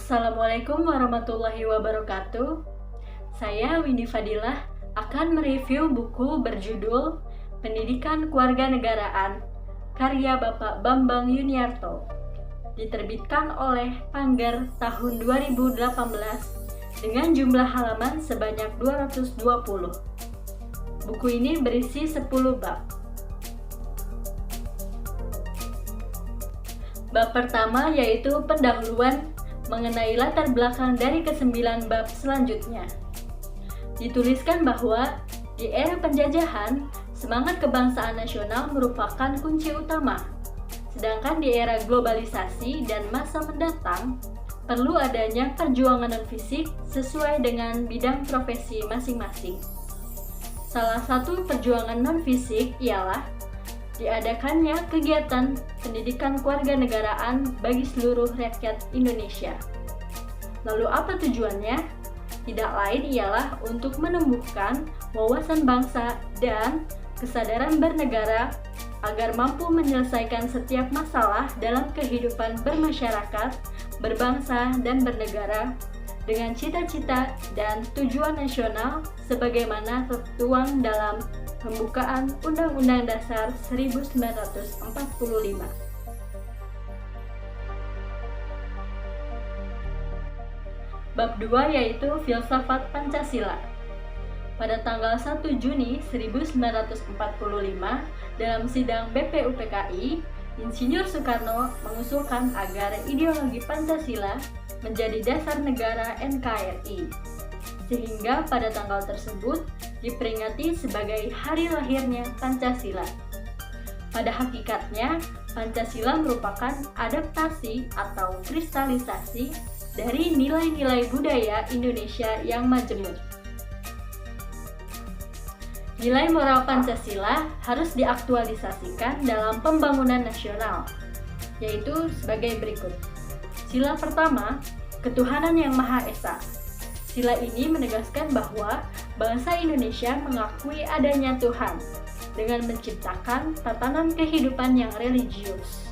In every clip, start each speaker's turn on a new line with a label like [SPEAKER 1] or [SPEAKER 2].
[SPEAKER 1] Assalamualaikum warahmatullahi wabarakatuh. Saya Windy Fadilah akan mereview buku berjudul Pendidikan Kewarganegaraan karya Bapak Bambang Yuniarto, diterbitkan oleh Panggar tahun 2018 dengan jumlah halaman sebanyak 220. Buku ini berisi 10 bab. Bab pertama yaitu pendahuluan mengenai latar belakang dari ke-9 bab selanjutnya. Dituliskan bahwa di era penjajahan, semangat kebangsaan nasional merupakan kunci utama. Sedangkan di era globalisasi dan masa mendatang, perlu adanya perjuangan non-fisik sesuai dengan bidang profesi masing-masing. Salah satu perjuangan non-fisik ialah diadakannya kegiatan pendidikan kewarganegaraan bagi seluruh rakyat Indonesia. Lalu apa tujuannya? Tidak lain ialah untuk menumbuhkan wawasan bangsa dan kesadaran bernegara agar mampu menyelesaikan setiap masalah dalam kehidupan bermasyarakat, berbangsa, dan bernegara dengan cita-cita dan tujuan nasional sebagaimana tertuang dalam pembukaan Undang-Undang Dasar 1945. Bab 2 yaitu Filsafat Pancasila. Pada tanggal 1 Juni 1945, dalam sidang BPUPKI, Insinyur Soekarno mengusulkan agar ideologi Pancasila menjadi dasar negara NKRI. Sehingga pada tanggal tersebut diperingati sebagai hari lahirnya Pancasila. Pada hakikatnya, Pancasila merupakan adaptasi atau kristalisasi dari nilai-nilai budaya Indonesia yang majemuk. Nilai moral Pancasila harus diaktualisasikan dalam pembangunan nasional, yaitu sebagai berikut. Sila pertama, ketuhanan yang Maha Esa. Sila ini menegaskan bahwa bangsa Indonesia mengakui adanya Tuhan dengan menciptakan tatanan kehidupan yang religius.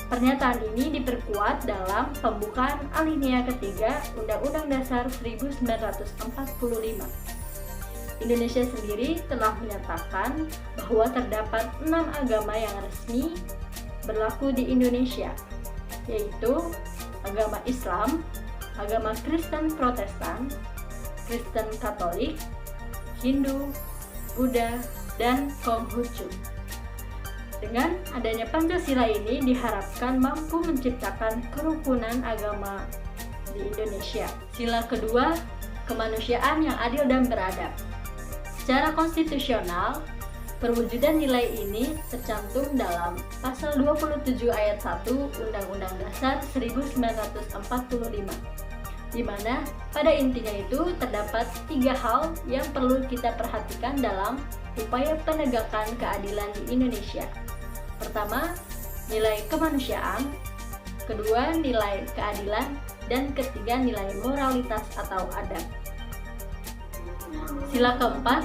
[SPEAKER 1] Pernyataan ini diperkuat dalam pembukaan alinea ketiga Undang-Undang Dasar 1945. Indonesia sendiri telah menyatakan bahwa terdapat 6 agama yang resmi berlaku di Indonesia, yaitu agama Islam, agama Kristen Protestan, Kristen Katolik, Hindu, Buddha, dan Konghucu. Dengan adanya Pancasila ini diharapkan mampu menciptakan kerukunan agama di Indonesia. Sila kedua, kemanusiaan yang adil dan beradab. Secara konstitusional, perwujudan nilai ini tercantum dalam Pasal 27 Ayat 1 Undang-Undang Dasar 1945, di mana pada intinya itu terdapat 3 hal yang perlu kita perhatikan dalam upaya penegakan keadilan di Indonesia. Pertama, nilai kemanusiaan, kedua, nilai keadilan, dan ketiga, nilai moralitas atau adab. Sila keempat,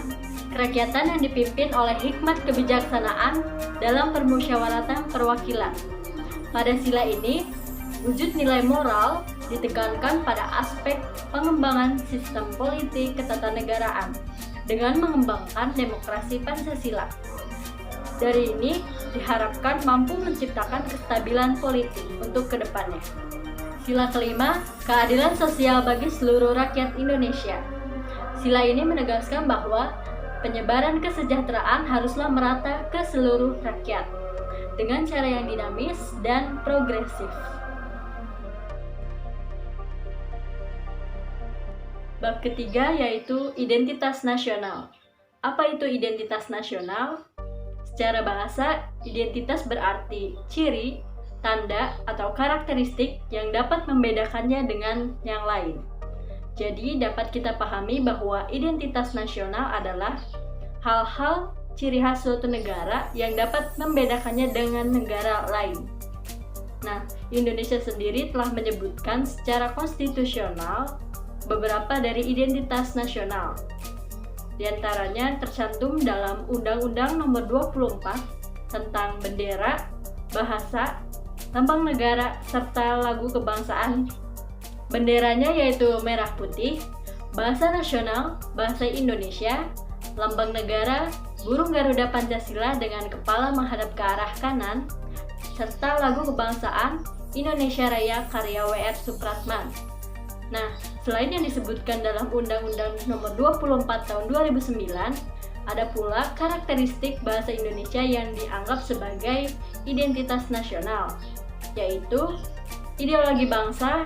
[SPEAKER 1] kerakyatan yang dipimpin oleh hikmat kebijaksanaan dalam permusyawaratan perwakilan. Pada sila ini, wujud nilai moral ditekankan pada aspek pengembangan sistem politik ketatanegaraan dengan mengembangkan demokrasi Pancasila. Dari ini diharapkan mampu menciptakan kestabilan politik untuk kedepannya. Sila kelima, keadilan sosial bagi seluruh rakyat Indonesia. Sila ini menegaskan bahwa penyebaran kesejahteraan haruslah merata ke seluruh rakyat dengan cara yang dinamis dan progresif. Bab ketiga yaitu identitas nasional. Apa itu identitas nasional? Secara bahasa, identitas berarti ciri, tanda, atau karakteristik yang dapat membedakannya dengan yang lain. Jadi dapat kita pahami bahwa identitas nasional adalah hal-hal ciri khas suatu negara yang dapat membedakannya dengan negara lain. Nah, Indonesia sendiri telah menyebutkan secara konstitusional beberapa dari identitas nasional. Di antaranya tercantum dalam Undang-Undang Nomor 24 tentang bendera, bahasa, lambang negara, serta lagu kebangsaan Benderanya yaitu merah putih, bahasa nasional, bahasa Indonesia, lambang negara, burung Garuda Pancasila dengan kepala menghadap ke arah kanan, serta lagu kebangsaan Indonesia Raya karya W.R. Supratman. Nah, selain yang disebutkan dalam Undang-Undang Nomor 24 Tahun 2009, ada pula karakteristik bahasa Indonesia yang dianggap sebagai identitas nasional, yaitu ideologi bangsa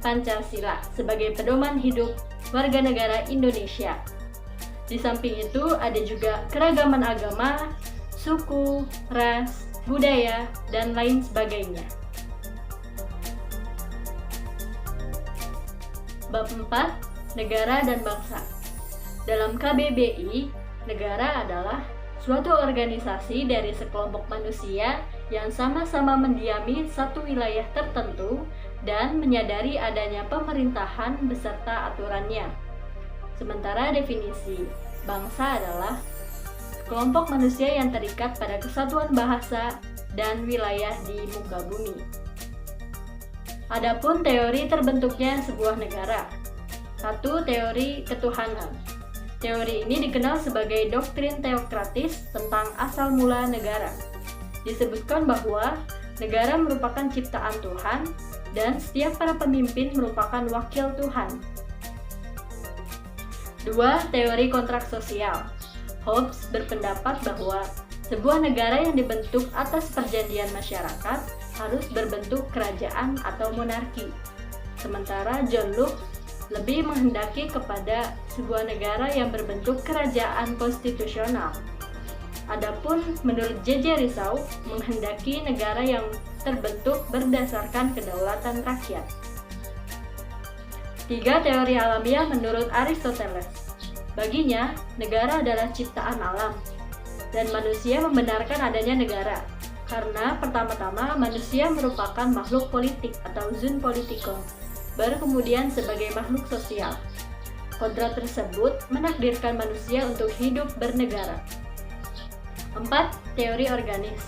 [SPEAKER 1] Pancasila sebagai pedoman hidup warga negara Indonesia. Di samping itu ada juga keragaman agama, suku, ras, budaya, dan lain sebagainya. Bab 4. Negara dan bangsa. Dalam KBBI, negara adalah suatu organisasi dari sekelompok manusia yang sama-sama mendiami satu wilayah tertentu dan menyadari adanya pemerintahan beserta aturannya. Sementara definisi bangsa adalah kelompok manusia yang terikat pada kesatuan bahasa dan wilayah di muka bumi. Adapun teori terbentuknya sebuah negara. 1. Teori ketuhanan. Teori ini dikenal sebagai doktrin teokratis tentang asal mula negara. Disebutkan bahwa negara merupakan ciptaan Tuhan dan setiap para pemimpin merupakan wakil Tuhan. 2. Teori kontrak sosial. Hobbes berpendapat bahwa sebuah negara yang dibentuk atas perjanjian masyarakat harus berbentuk kerajaan atau monarki. Sementara John Locke lebih menghendaki kepada sebuah negara yang berbentuk kerajaan konstitusional. Adapun menurut J.J. Rousseau menghendaki negara yang terbentuk berdasarkan kedaulatan rakyat. 3. Teori alamiah menurut Aristoteles. Baginya, negara adalah ciptaan alam, dan manusia membenarkan adanya negara, karena pertama-tama manusia merupakan makhluk politik atau zoon politikon, baru kemudian sebagai makhluk sosial. Kodrat tersebut menakdirkan manusia untuk hidup bernegara. 4. Teori organis.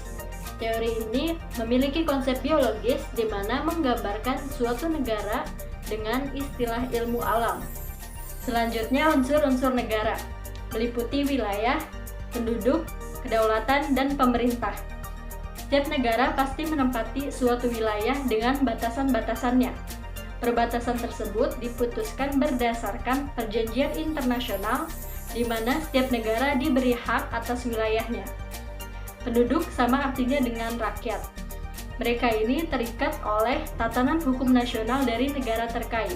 [SPEAKER 1] Teori ini memiliki konsep biologis di mana menggambarkan suatu negara dengan istilah ilmu alam. Selanjutnya unsur-unsur negara, meliputi wilayah, penduduk, kedaulatan, dan pemerintah. Setiap negara pasti menempati suatu wilayah dengan batasan-batasannya. Perbatasan tersebut diputuskan berdasarkan perjanjian internasional di mana setiap negara diberi hak atas wilayahnya. Penduduk sama artinya dengan rakyat. Mereka ini terikat oleh tatanan hukum nasional dari negara terkait.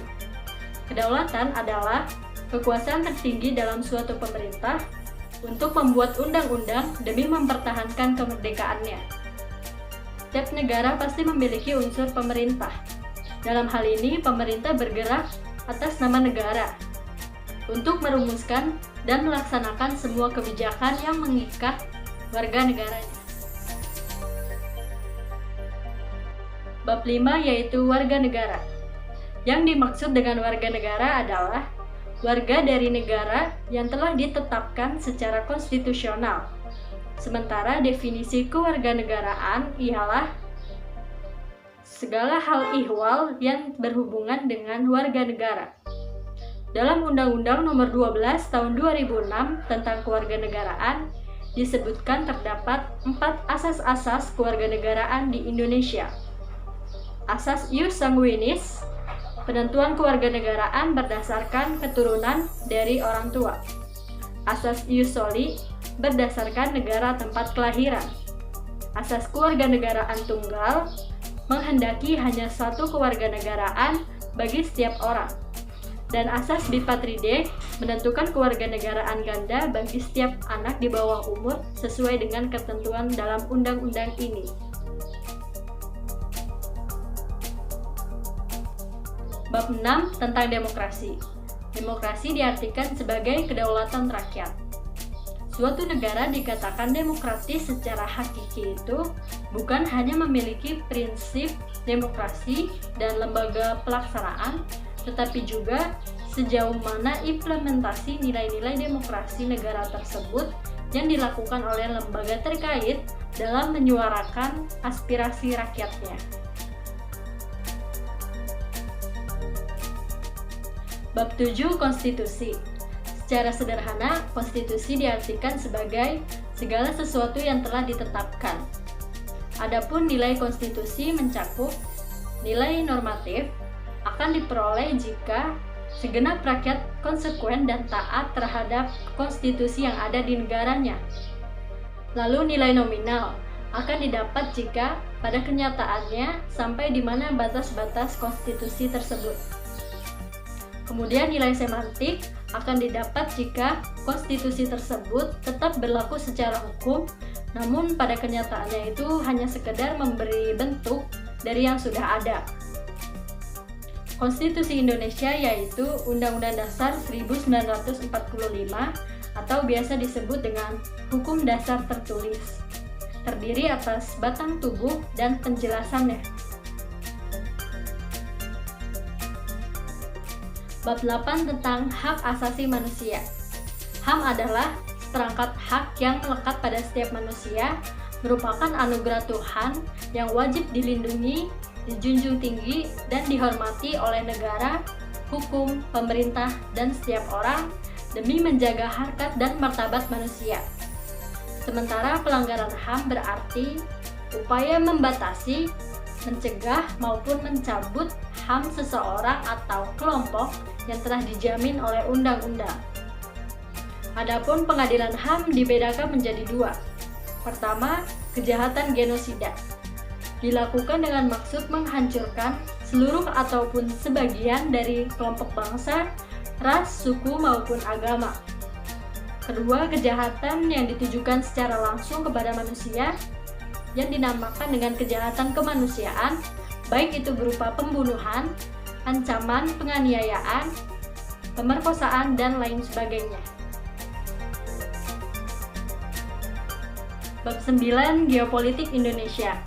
[SPEAKER 1] Kedaulatan adalah kekuasaan tertinggi dalam suatu pemerintah untuk membuat undang-undang demi mempertahankan kemerdekaannya. Setiap negara pasti memiliki unsur pemerintah. Dalam hal ini, pemerintah bergerak atas nama negara untuk merumuskan dan melaksanakan semua kebijakan yang mengikat warga negaranya. Bab 5 yaitu warga negara. Yang dimaksud dengan warga negara adalah warga dari negara yang telah ditetapkan secara konstitusional. Sementara definisi kewarganegaraan ialah segala hal ihwal yang berhubungan dengan warga negara. Dalam Undang-Undang Nomor 12 Tahun 2006 tentang kewarganegaraan disebutkan terdapat 4 asas-asas kewarganegaraan di Indonesia. Asas ius sanguinis, penentuan kewarganegaraan berdasarkan keturunan dari orang tua. Asas ius soli, berdasarkan negara tempat kelahiran. Asas kewarganegaraan tunggal, menghendaki hanya satu kewarganegaraan bagi setiap orang. Dan asas bipatride, menentukan kewarganegaraan ganda bagi setiap anak di bawah umur sesuai dengan ketentuan dalam undang-undang ini. Bab 6 tentang demokrasi. Demokrasi diartikan sebagai kedaulatan rakyat. Suatu negara dikatakan demokratis secara hakiki itu bukan hanya memiliki prinsip demokrasi dan lembaga pelaksanaan, tetapi juga sejauh mana implementasi nilai-nilai demokrasi negara tersebut yang dilakukan oleh lembaga terkait dalam menyuarakan aspirasi rakyatnya. Bab 7 Konstitusi. Secara sederhana, konstitusi diartikan sebagai segala sesuatu yang telah ditetapkan. Adapun nilai konstitusi mencakup nilai normatif akan diperoleh jika segenap rakyat konsekuen dan taat terhadap konstitusi yang ada di negaranya. Lalu nilai nominal akan didapat jika pada kenyataannya sampai di mana batas-batas konstitusi tersebut. Kemudian nilai semantik akan didapat jika konstitusi tersebut tetap berlaku secara hukum, namun pada kenyataannya itu hanya sekedar memberi bentuk dari yang sudah ada. Konstitusi Indonesia yaitu Undang-Undang Dasar 1945 atau biasa disebut dengan Hukum Dasar Tertulis, terdiri atas batang tubuh dan penjelasannya. Bab 8 tentang hak asasi manusia. HAM adalah seperangkat hak yang melekat pada setiap manusia, merupakan anugerah Tuhan yang wajib dilindungi, dijunjung tinggi, dan dihormati oleh negara, hukum, pemerintah, dan setiap orang demi menjaga harkat dan martabat manusia. Sementara pelanggaran HAM berarti upaya membatasi, mencegah, maupun mencabut HAM seseorang atau kelompok yang telah dijamin oleh undang-undang. Adapun pengadilan HAM dibedakan menjadi dua. Pertama, kejahatan genosida. Dilakukan dengan maksud menghancurkan seluruh ataupun sebagian dari kelompok bangsa, ras, suku, maupun agama. Kedua, kejahatan yang ditujukan secara langsung kepada manusia yang dinamakan dengan kejahatan kemanusiaan, baik itu berupa pembunuhan, ancaman, penganiayaan, pemerkosaan, dan lain sebagainya. Bab 9 Geopolitik Indonesia.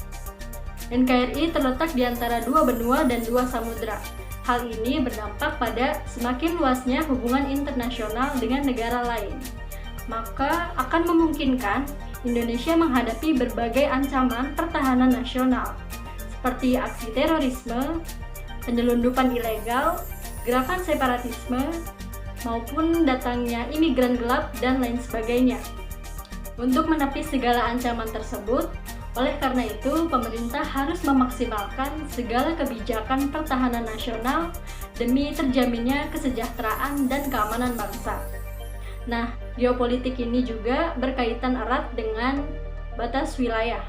[SPEAKER 1] NKRI terletak di antara dua benua dan dua samudra. Hal ini berdampak pada semakin luasnya hubungan internasional dengan negara lain. Maka akan memungkinkan Indonesia menghadapi berbagai ancaman pertahanan nasional, seperti aksi terorisme, penyelundupan ilegal, gerakan separatisme, maupun datangnya imigran gelap, dan lain sebagainya. Untuk menepis segala ancaman tersebut, oleh karena itu, pemerintah harus memaksimalkan segala kebijakan pertahanan nasional demi terjaminnya kesejahteraan dan keamanan bangsa. Nah, geopolitik ini juga berkaitan erat dengan batas wilayah.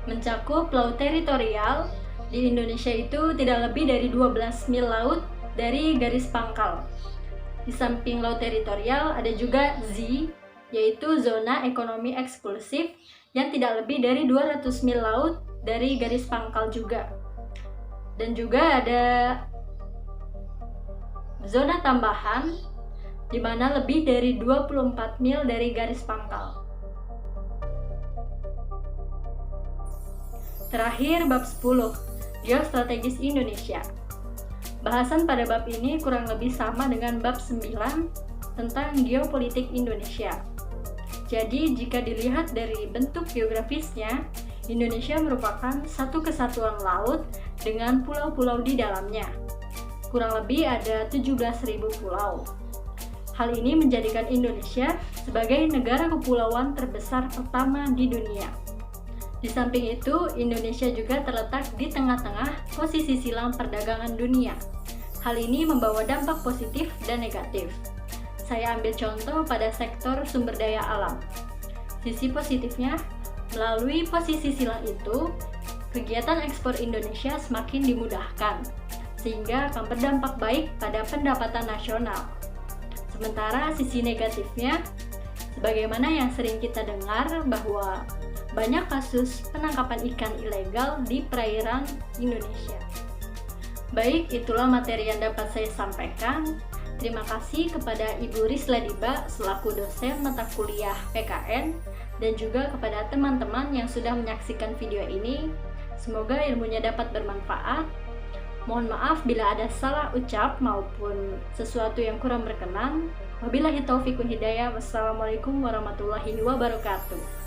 [SPEAKER 1] Mencakup laut teritorial, di Indonesia itu tidak lebih dari 12 mil laut dari garis pangkal. Di samping laut teritorial ada juga ZEE, yaitu zona ekonomi eksklusif yang tidak lebih dari 200 mil laut dari garis pangkal juga. Dan juga ada zona tambahan di mana lebih dari 24 mil dari garis pangkal. Terakhir, bab 10, Geostrategis Indonesia. Bahasan pada bab ini kurang lebih sama dengan bab 9 tentang geopolitik Indonesia. Jadi, jika dilihat dari bentuk geografisnya, Indonesia merupakan satu kesatuan laut dengan pulau-pulau di dalamnya. Kurang lebih ada 17.000 pulau. Hal ini menjadikan Indonesia sebagai negara kepulauan terbesar pertama di dunia. Di samping itu, Indonesia juga terletak di tengah-tengah posisi silang perdagangan dunia. Hal ini membawa dampak positif dan negatif. Saya ambil contoh pada sektor sumber daya alam. Sisi positifnya, melalui posisi silang itu, kegiatan ekspor Indonesia semakin dimudahkan, sehingga akan berdampak baik pada pendapatan nasional. Sementara sisi negatifnya, sebagaimana yang sering kita dengar bahwa banyak kasus penangkapan ikan ilegal di perairan Indonesia. Baik, itulah materi yang dapat saya sampaikan. Terima kasih kepada Ibu Rizla Diba selaku dosen mata kuliah PKN dan juga kepada teman-teman yang sudah menyaksikan video ini. Semoga ilmunya dapat bermanfaat. Mohon maaf bila ada salah ucap maupun sesuatu yang kurang berkenan. Wabillahi taufiq wal hidayah. Wassalamualaikum warahmatullahi wabarakatuh.